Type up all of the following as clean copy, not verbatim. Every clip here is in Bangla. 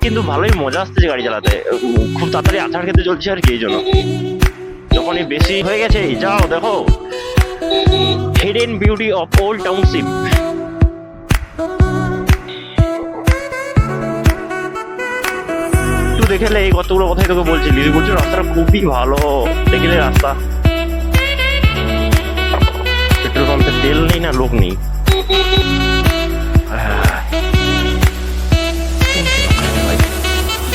কিন্তু ভালোই মজা আসছে গাড়ি চালাতে, খুব তাড়াতাড়ি আছাড় খেতে চলছে আর কি। এই জন্য যখনই বেশি হয়ে গেছে, যাও দেখো hidden beauty of old township. একটু দেখলে এই কতগুলো কথাই তোকে বলছি, লিলি বলছো রাস্তাটা খুবই ভালো, দেখলে রাস্তা। পেট্রোল পাম্পে তেল নেই না লোক নেই।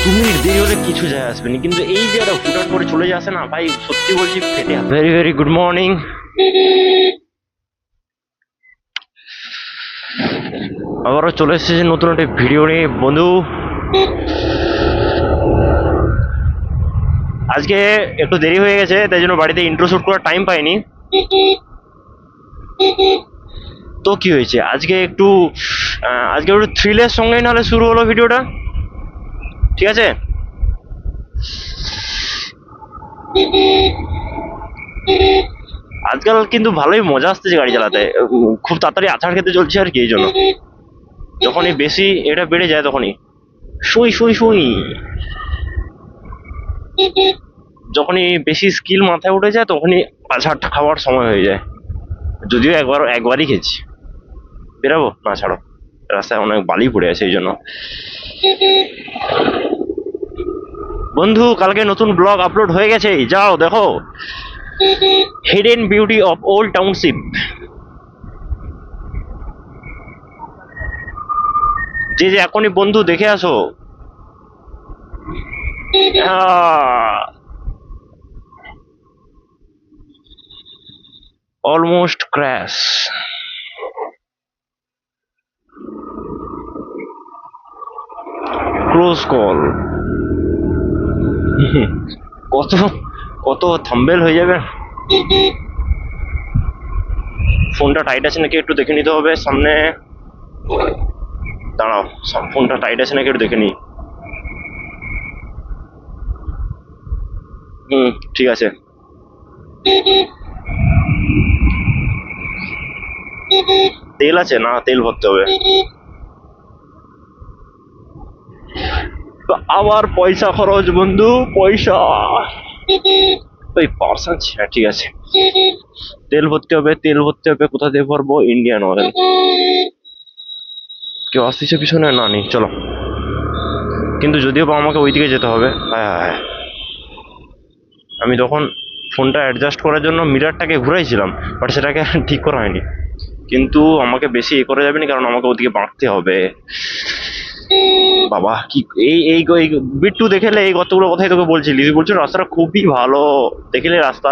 তুমি দেরি হলে কিছু যায় আসবে না, কিন্তু এই যে একটা হুটহাট করে চলে যাচ্ছে না ভাই, সত্যি বলছি ফেটে। Very very good morning. আবারও চলে এসেছে নতুন একটা ভিডিও নিয়ে বন্ধু। আজকে একটু দেরি হয়ে গেছে, তাই জন্য বাড়িতে ইন্ট্রো শুট করার টাইম পাইনি। তো কি হয়েছে আজকে একটু থ্রিলের সঙ্গে নাহলে শুরু হলো ভিডিওটা, ঠিক আছে? আজকাল কিন্তু ভালোই মজা আসতেছে গাড়ি চালাতে, খুব তাড়াতাড়ি আছাড় খেতে চলছে আর কি। এই জন্য যখনই বেশি এটা বেড়ে যায় তখনই শুই শুই শুই, যখনই বেশি স্কিল মাথায় উঠে যায় তখনই আছাড় খাওয়ার সময় হয়ে যায়। যদিও একবারই খেয়েছি। বেরাবো না, ছাড়ো, রাস্তায় অনেক বালি পড়ে আছে এই জন্য। বন্ধু কালকে নতুন ব্লগ আপলোড হয়ে গেছে, যাও দেখো hidden beauty of old township. যে এখনই বন্ধু দেখে আসো। Almost crash. Close call. কত কত থাম্বেল হয়ে যাবে। ফোনটা টাইট আছে নাকি একটু দেখে নিতে হবে সামনে। দাঁড়াও, ফোনটা টাইট আছে নাকি একটু দেখে নি। ঠিক আছে। তেল আছে না, তেল ভরতে হবে। আবার পয়সা খরচ বন্ধু, পয়সা। ওই পার্স আছে, হ্যাঁ ঠিক আছে। তেল ভরতে হবে, তেল ভরতে হবে। কোথা দিয়ে ভরবো? Indian Oil. কেউ আসতেছে পিছনে? না নেই, চলো। কিন্তু যদিও বা আমাকে ওইদিকে যেতে হবে। হ্যাঁ হ্যাঁ, আমি তখন ফোনটা অ্যাডজাস্ট করার জন্য মিরারটাকে ঘুরাইছিলাম, বাট সেটাকে ঠিক করা হয়নি। কিন্তু আমাকে বেশি এ করা যাবে না, কারণ আমাকে ওদিকে বাঁকতে হবে। বাবা কি এই বিট্টু দেখলে এই কতগুলো কথাই তোকে বলছি, লিলি বলছো রাস্তাটা খুবই ভালো, দেখলে রাস্তা।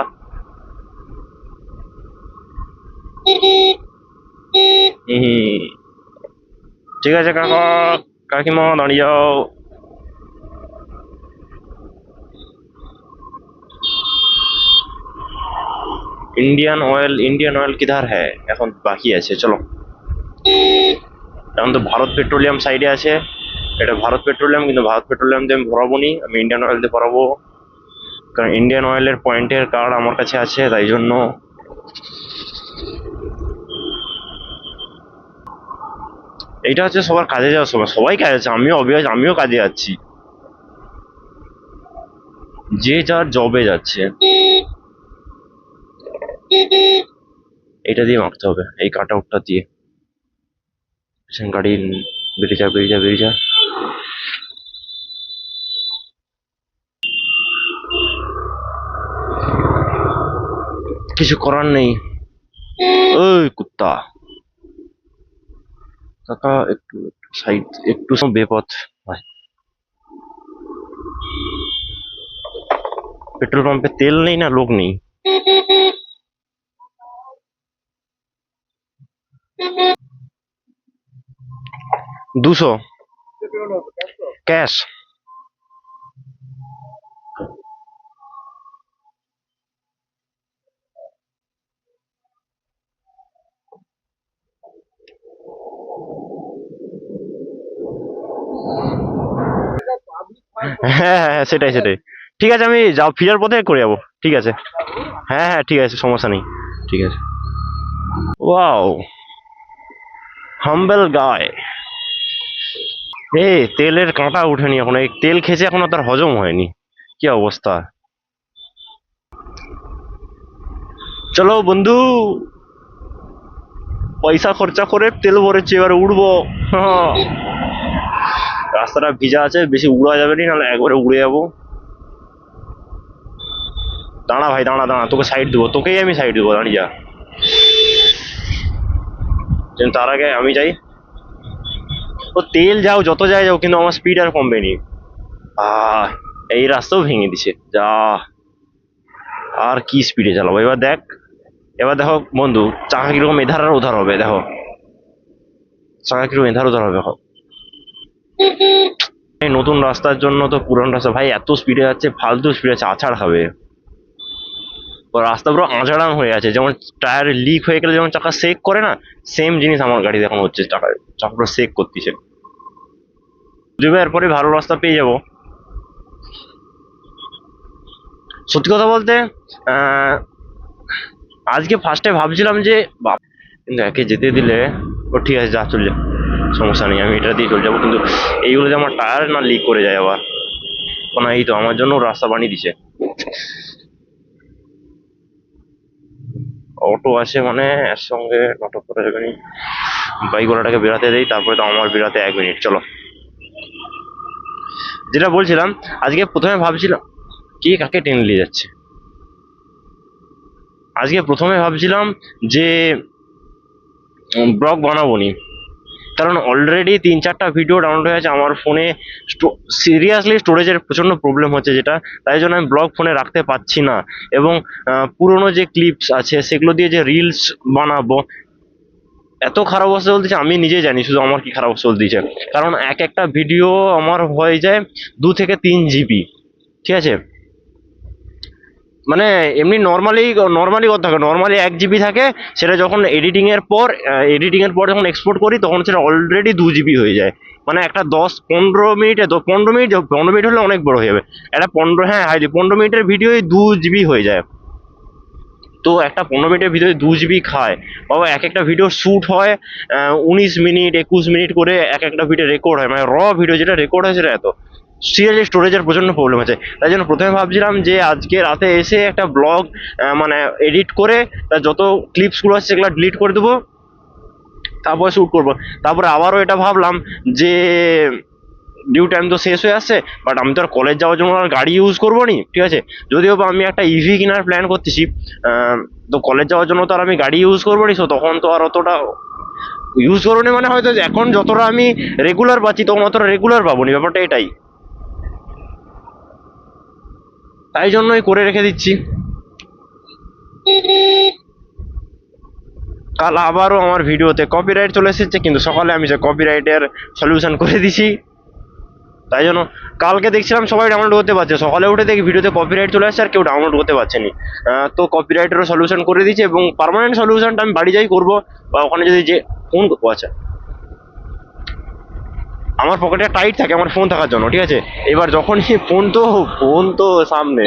ঠিক আছে কাকা কাকিমা, দাঁড়িয়ে যাও। ইন্ডিয়ান অয়েল কিধার হ্যাঁ, এখন বাকি আছে, চলো। এখন তো ভারত পেট্রোলিয়াম সাইডে আছে, এটা ভারত পেট্রোলিয়াম, কিন্তু ভারত পেট্রোলিয়াম দিয়ে আমি ভরাবো নি, আমি ইন্ডিয়ান অয়েল দিয়ে ভরাবো। কারণ ইন্ডিয়ান অয়েলের পয়েন্টের কার্ড আমার কাছে আছে, তাই জন্য। এইটা হচ্ছে সবার কাজে যাওয়ার সময়, সবাই কাজে যাচ্ছে, আমিও কাজে যাচ্ছি, যে যার জবে যাচ্ছে। এটা দিয়ে মাখতে হবে, এই কাট আউটটা দিয়ে। গাড়ি বেরিয়ে যা বেরিয়ে যা বেরিয়ে যা। কিছু করার নেই। ওই কুত্তা কাকা, একটু সাইড, একটু বেপথ ভাই। পেট্রোল পাম্পে তেল নেই না লোক নেই। 200 ক্যাশ। হ্যাঁ হ্যাঁ সেটাই সেটাই। ঠিক আছে, আমি যাও ফিরার পথে করে যাবো, ঠিক আছে। হ্যাঁ হ্যাঁ ঠিক আছে, সমস্যা নেই, ঠিক আছে। ওয়াও, হাম্বল গায়। তেলের কাঁটা উঠেনি এখন, এই তেল খেয়েছে এখনো তার হজম হয়নি, কি অবস্থা। চলো বন্ধু, পয়সা খরচা করে তেল ভরেছি, এবার উড়বো। হ্যাঁ, রাস্তাটা ভিজা আছে, বেশি উড়া যাবে না, নাহলে একবারে উড়ে যাবো। দাঁড়া ভাই, দাঁড়া দাঁড়া, তোকে সাইড দেবো, তোকেই আমি সাইড দেবো, দাঁড়িয়ে যা। কিন্তু তার আগে আমি যাই। ও তেল যাও, যত যাই যাও, কিন্তু আমার স্পিড আর কমবে নি। আহ এই রাস্তাও ভেঙে দিছে যা। আর কি স্পিডে চালাবো এবার দেখ। এবার দেখো বন্ধু, চাকা কিরকম এধার আর ওধার হবে, দেখো চাকা কিরকম এধার ওধার হবে, দেখো। এই নতুন রাস্তার জন্য তো পুরান রাস্তা ভাই এত স্পিডে যাচ্ছে, ফালতু স্পিডে আছে, আছাড় খাবে। তো রাস্তা পুরো আঁচড়াং হয়ে আছে, যেমন টায়ার লিক হয়ে গেলে যেমন চাকা সেক করে না, সেম জিনিস আমার গাড়ি এখন হচ্ছে, চাকা পুরো সেক করতেছে। যদি এরপরে ভালো রাস্তা পেয়ে যাবো। সত্যি কথা বলতে আহ, আজকে ফার্স্টে ভাবছিলাম যে বাপ, কিন্তু একে যেতে দিলে ও ঠিক আছে, যা চল যা, সমস্যা নেই, আমি এটা দিয়ে চলে যাবো। কিন্তু এইগুলো যে আমার টায়ার না লিক করে যায় আবার, না এই তো আমার জন্য রাস্তা বানিয়ে দিছে। অটো আসে মানে এর সঙ্গে নাটক করা যাবে না। বাইকওয়ালাটাকে বেরাতে দেই, তারপরে তো আমার বেরাতে 1 মিনিট। চলো, যেটা বলছিলাম, আজকে প্রথমে ভাবছিলাম, কে কাকে টেনে নিয়ে যাচ্ছে। আজকে প্রথমে ভাবছিলাম যে ব্লগ বানাবো নি, কারণ অলরেডি 3-4টা ভিডিও ডাউনলোড হয়ে আছে আমার ফোনে। সিরিয়াসলি স্টোরেজের প্রচণ্ড প্রবলেম হচ্ছে, যেটা তাই জন্য আমি ব্লগ ফোনে রাখতে পারছি না। এবং পুরোনো যে ক্লিপস আছে সেগুলো দিয়ে যে রিলস বানাবো, এত খারাপ অবস্থা চলতেছে আমি নিজে জানি শুধু আমার কি খারাপ অবস্থা চলতেছে। কারণ এক একটা ভিডিও আমার হয়ে যায় 2 থেকে 3 জিবি, ঠিক আছে। মানে এমনি নর্মালি কথা থাকে, নর্মালি 1 জিবি থাকে। সেটা যখন এডিটিং এর পর যখন এক্সপোর্ট করি, তখন সেটা অলরেডি 2 জিবি হয়ে যায়। মানে একটা 10-15 মিনিটে, 15 মিনিট হলে অনেক বড় হয়ে যাবে। একটা 15, হ্যাঁ হাইলি 15 মিনিটের ভিডিও 2 জিবি হয়ে যায়। তো একটা 15 মিনিটের ভিডিও 2 জিবি খায় বাবা। এক একটা ভিডিও শ্যুট হয় 19 মিনিট 21 মিনিট করে, এক একটা ভিডিও রেকর্ড হয়, মানে ভিডিও যেটা রেকর্ড হয় সেটা এত। সিরিয়াসলি স্টোরেজের প্রচণ্ড প্রবলেম আছে। তাই জন্য প্রথমে ভাবছিলাম যে আজকে রাতে এসে একটা ব্লগ মানে এডিট করে তার যত ক্লিপসগুলো আছে সেগুলো ডিলিট করে দেবো, তারপরে শ্যুট করবো। তারপরে আবারও এটা ভাবলাম যে ডিউ টাইম তো শেষ হয়ে আসছে, বাট আমি তো আর কলেজ যাওয়ার জন্য আর গাড়ি ইউজ করবো নি, ঠিক আছে। যদিও বা আমি একটা ইভি কেনার প্ল্যান করতেছি, তো কলেজ যাওয়ার জন্য তো আর আমি গাড়ি ইউজ করবো নি, তো তখন তো আর অতটা ইউজ করবো নি, মানে হয়তো এখন যতটা আমি রেগুলার পাচ্ছি তখন অতটা রেগুলার পাবো নি, ব্যাপারটা এটাই। তাই জন্যই করে রেখে দিচ্ছি। কাল আবারও আমার ভিডিওতে কপিরাইট চলে এসেছে, কিন্তু সকালে আমি সে কপিরাইটের সলিউশন করে দিছি। তাই জন্য কালকে দেখছিলাম সবাই ডাউনলোড করতে পারছে, সকালে উঠে দেখি ভিডিওতে কপিরাইট চলে আসছে আর কেউ ডাউনলোড করতে পারছে নি। তো কপিরাইটেরও সলিউশন করে দিয়েছি, এবং পার্মানেন্ট সলিউশনটা আমি বাড়ি যাই করবো, বা ওখানে যদি যে ফোন, আচ্ছা আমার পকেটে টাইট থাকে আমার ফোন থাকার জন্য, ঠিক আছে। এবার যখনই ফোন তো সামনে,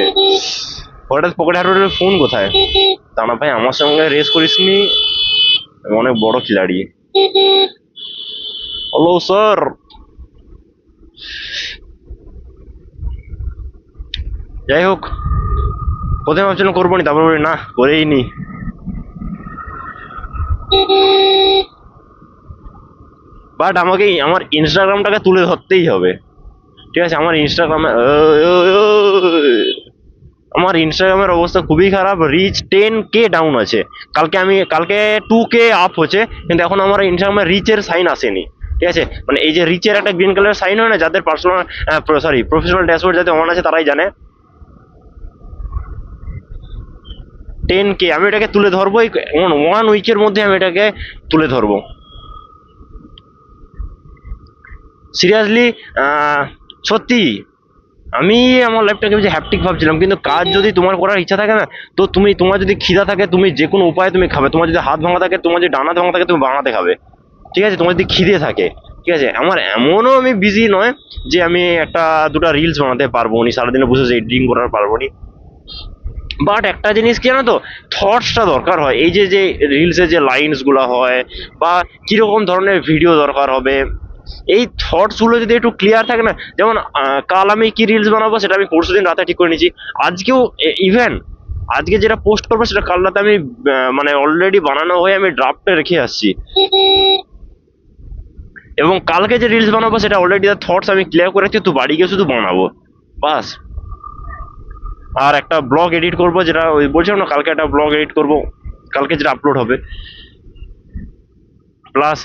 হঠাৎ পকেটে হাঁটুর ফোন কোথায়। দাঁড়া ভাই, আমার সঙ্গে রেস করিস নি, আমি অনেক বড় খিলাড়ি। Hello sir. যাই হোক, প্রথমে ভাবছিলাম করবো নি, তারপর বলি না করেই নি। বাট আমাকে আমার ইনস্টাগ্রামটাকে তুলে ধরতেই হবে, ঠিক আছে। আমার ইনস্টাগ্রামের অবস্থা খুবই খারাপ, রিচ 10K ডাউন আছে। কালকে 2K আপ হচ্ছে, কিন্তু এখন আমার ইনস্টাগ্রামে রিচের সাইন আসেনি, ঠিক আছে। মানে এই যে রিচের একটা গ্রিন কালার সাইন হয় না, যাদের প্রফেশনাল ড্যাশবোর্ড যাদের অন আছে তারাই জানে। 10K আমি এটাকে তুলে ধরবো, 1 উইকের মধ্যে আমি এটাকে তুলে ধরবো। সিরিয়াসলি, সত্যি আমি আমার লাইফটাকে যে হ্যাপটিক ভাবছিলাম, কিন্তু কাজ যদি তোমার করার ইচ্ছা থাকে না, তো তোমার যদি খিদা থাকে তুমি যে কোনো উপায়ে তুমি খাবে। তোমার যদি হাত ভাঙা থাকে, তোমার যদি ডানা ভাঙা থাকে, তুমি বানাতে খাবে, ঠিক আছে। তোমার যদি খিদে থাকে, ঠিক আছে। আমার এমনও আমি বিজি নয় যে আমি একটা দুটা রিলস বানাতে পারবো নি, সারাদিনে বসে এডিটিং করার পারবো নি। বাট একটা জিনিস কি জানো তো, থটসটা দরকার হয়। এই যে রিলসে যে লাইনসগুলো হয়, বা কিরকম ধরনের ভিডিও দরকার হবে, এই থটস গুলো যদি একটু ক্লিয়ার থাকে না, যেমন কাল আমি কি রিলস বানাবো সেটা আমি পরশুদিন রাতে ঠিক করে নিয়েছি। আজকেও ইভেন আজকে যেটা পোস্ট করবো সেটা কাল রাতে আমি মানে অলরেডি বানানো হয়ে আমি ড্রাফটে রেখে আসছি, এবং কালকে যে রিলস বানাবো সেটা অলরেডি তার থটস আমি ক্লিয়ার করে রাখছি, তো বাড়ি গিয়ে শুধু বানাবো বাস। আর একটা ব্লগ এডিট করবো, যেটা ওই বলছিলাম না কালকে একটা ব্লগ এডিট করবো, কালকে যেটা আপলোড হবে। প্লাস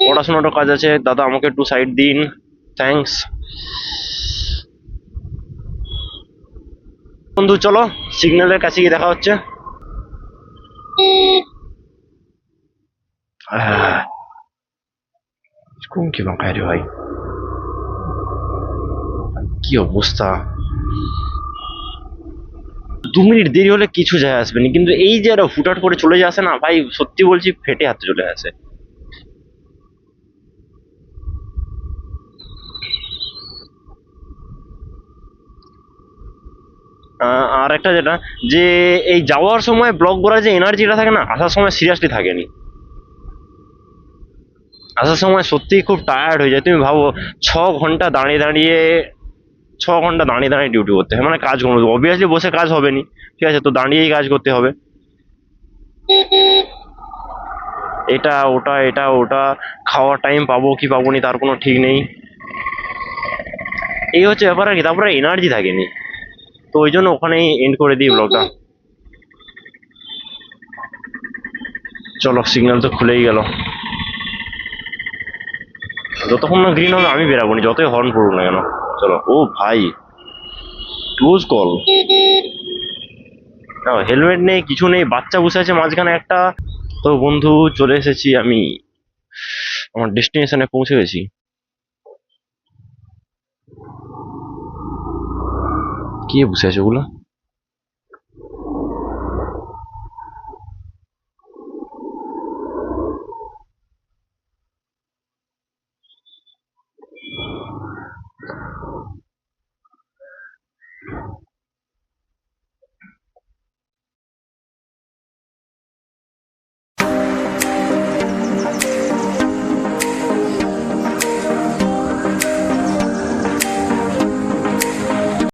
পড়াশোনারও কাজ আছে, দাদা আমাকে একটু সাইড দিন, থ্যাঙ্কস। বন্ধু চলো সিগন্যালের কাছে গিয়ে দেখা হচ্ছে। কোন কি বাঁকায় রে ভাই, কি অবস্থা। 2 মিনিট দেরি হলে কিছু যায় আসবে না, কিন্তু এই যে একটা হুটহাট করে চলে যাচ্ছে না ভাই, সত্যি বলছি ফেটে হাতে চলে আসে। আর একটা যেটা, যে এই যাওয়ার সময় ব্লগ করার যে এনার্জিটা থাকে না, আসার সময় সিরিয়াসলি থাকেনি। আসার সময় সত্যিই খুব টায়ার্ড হয়ে যায়। তুমি ভাবো 6 ঘন্টা দাঁড়িয়ে দাঁড়িয়ে, 6 ঘন্টা দাঁড়িয়ে দাঁড়িয়ে ডিউটি করতে হয়, মানে কাজ করবো অবভিয়াসলি, বসে কাজ হবে নি, ঠিক আছে, তো দাঁড়িয়েই কাজ করতে হবে। এটা ওটা এটা ওটা, খাওয়ার টাইম পাবো কি পাবো নি তার কোনো ঠিক নেই। এই হচ্ছে ব্যাপার আর কি, তারপরে এনার্জি থাকেনি, তো ওই জন্য ওখানেই এন্ড করে দিই ব্লগটা। চলো সিগন্যাল তো খুলেই গেল, যতক্ষণ না গ্রিন হবে আমি বেরাবো নি, যতই হর্ন পড়ুক না কেন। চলো। ও ভাই, ক্লোজ কল। হেলমেট নেই, কিছু নেই, বাচ্চা বসে আছে মাঝখানে একটা। তো বন্ধু চলে এসেছি আমি, আমার ডেস্টিনেশনে পৌঁছে গেছি। কে বসে আছে ওগুলো?